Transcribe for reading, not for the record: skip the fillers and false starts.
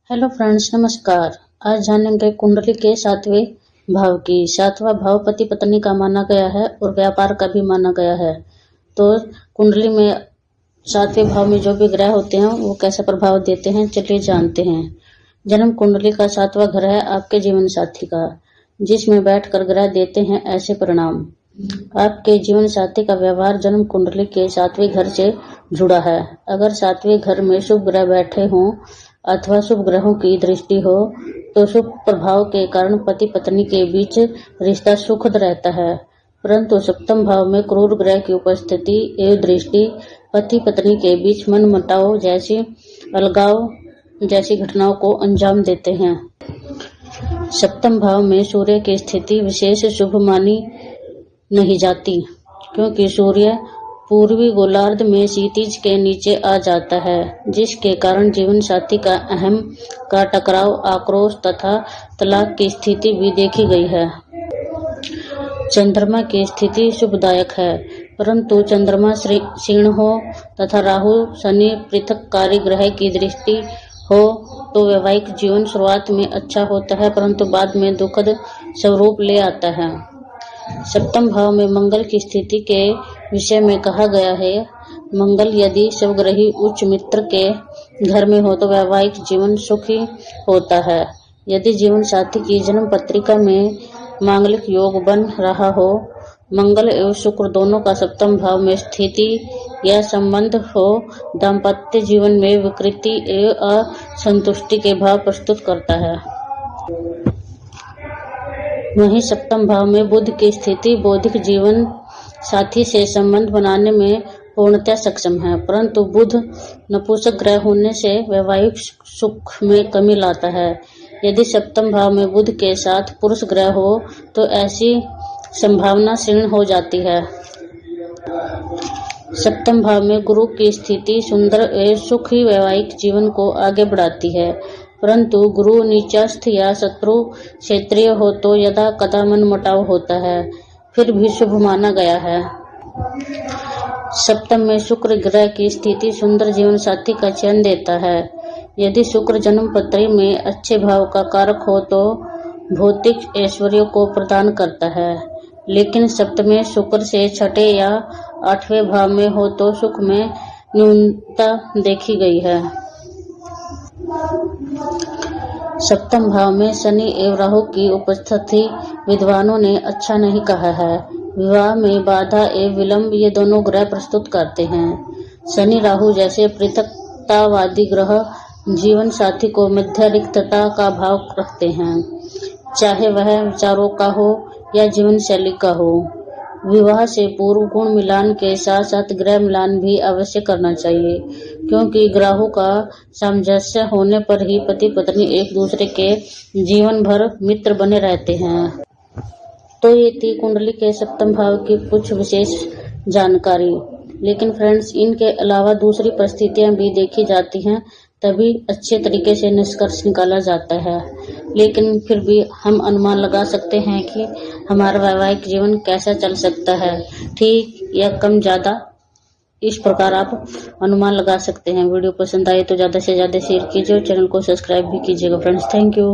Hello friends, नमस्कार। आज जानेंगे कुंडली के सातवें भाव की। सातवां भाव पति पत्नी का माना गया है और व्यापार का भी माना गया है। तो कुंडली में सातवें भाव में जो भी ग्रह होते हैं वो कैसा प्रभाव देते हैं, चलिए जानते हैं। जन्म कुंडली का सातवां घर है आपके जीवन साथी का, जिसमें बैठकर ग्रह देते हैं ऐसे परिणाम। आपके जीवन साथी का व्यवहार जन्म कुंडली के सातवें घर से जुड़ा है। अगर सातवें घर में शुभ ग्रह बैठे हों अथवा शुभ ग्रहों की दृष्टि हो तो शुभ प्रभाव के कारण पति पत्नी के बीच रिश्ता सुखद रहता है। परंतु सप्तम भाव में क्रूर ग्रह की उपस्थिति एवं दृष्टि पति पत्नी के बीच मनमुटाव जैसी अलगाव जैसी घटनाओं को अंजाम देते हैं। सप्तम भाव में सूर्य की स्थिति विशेष शुभ मानी नहीं जाती, क्योंकि सूर्य पूर्वी गोलार्ध में क्षितिज के नीचे आ जाता है, जिसके कारण जीवन साथी का अहम का टकराव, आक्रोश तथा तलाक की स्थिति भी देखी गई है। चंद्रमा की स्थिति शुभदायक है, परंतु चंद्रमा क्षीण हो तथा राहु शनि पृथककारी ग्रह की दृष्टि हो तो वैवाहिक जीवन शुरुआत में अच्छा होता है, परंतु बाद में दुखद स्वरूप ले आता है। सप्तम भाव में मंगल की स्थिति के विषय में कहा गया है, मंगल यदि स्वग्रही उच्च मित्र के घर में हो तो वैवाहिक जीवन सुखी होता है। यदि जीवन साथी की जन्म पत्रिका में मांगलिक योग बन रहा हो, मंगल एवं शुक्र दोनों का सप्तम भाव में स्थिति या संबंध हो, दाम्पत्य जीवन में विकृति एवं असंतुष्टि के भाव प्रस्तुत करता है। वहीं सप्तम भाव में बुध की स्थिति बौद्धिक जीवन साथी से संबंध बनाने में पूर्णतः सक्षम है, परंतु बुध नपुंसक ग्रह होने से वैवाहिक सुख में कमी लाता है। यदि सप्तम भाव में बुध के साथ पुरुष ग्रह हो तो ऐसी संभावना क्षीण हो जाती है। सप्तम भाव में गुरु की स्थिति सुंदर एवं सुखी वैवाहिक जीवन को आगे बढ़ाती है, परंतु गुरु नीचस्थ या शत्रु क्षेत्रीय हो तो यदा कदा मनमुटाव होता है, फिर भी शुभ माना गया है। सप्तम में शुक्र ग्रह की स्थिति सुंदर जीवन साथी का चयन देता है। यदि शुक्र जन्म पत्री में अच्छे भाव का कारक हो तो भौतिक ऐश्वर्य को प्रदान करता है, लेकिन सप्तमें शुक्र से छठे या आठवें भाव में हो तो सुख में न्यूनता देखी गई है। सप्तम भाव में शनि एवं राहु की उपस्थिति विद्वानों ने अच्छा नहीं कहा है। विवाह में बाधा एवं विलंब ये दोनों ग्रह प्रस्तुत करते हैं। शनि राहु जैसे पृथकतावादी ग्रह जीवन साथी को मध्य रिक्तता का भाव रखते हैं, चाहे वह विचारों का हो या जीवन शैली का हो। विवाह से पूर्व गुण मिलान के साथ साथ ग्रह मिलान भी अवश्य करना चाहिए, क्योंकि ग्रहों का सामंजस्य होने पर ही पति पत्नी एक दूसरे के जीवन भर मित्र बने रहते हैं। तो ये थी कुंडली के सप्तम भाव की कुछ विशेष जानकारी। लेकिन फ्रेंड्स, इनके अलावा दूसरी परिस्थितियां भी देखी जाती हैं, तभी अच्छे तरीके से निष्कर्ष निकाला जाता है। लेकिन फिर भी हम अनुमान लगा सकते हैं कि हमारा वैवाहिक जीवन कैसा चल सकता है, ठीक या कम ज्यादा, इस प्रकार आप अनुमान लगा सकते हैं। वीडियो पसंद आए तो ज्यादा से ज्यादा शेयर कीजिए और चैनल को सब्सक्राइब भी कीजिएगा फ्रेंड्स। Thank you.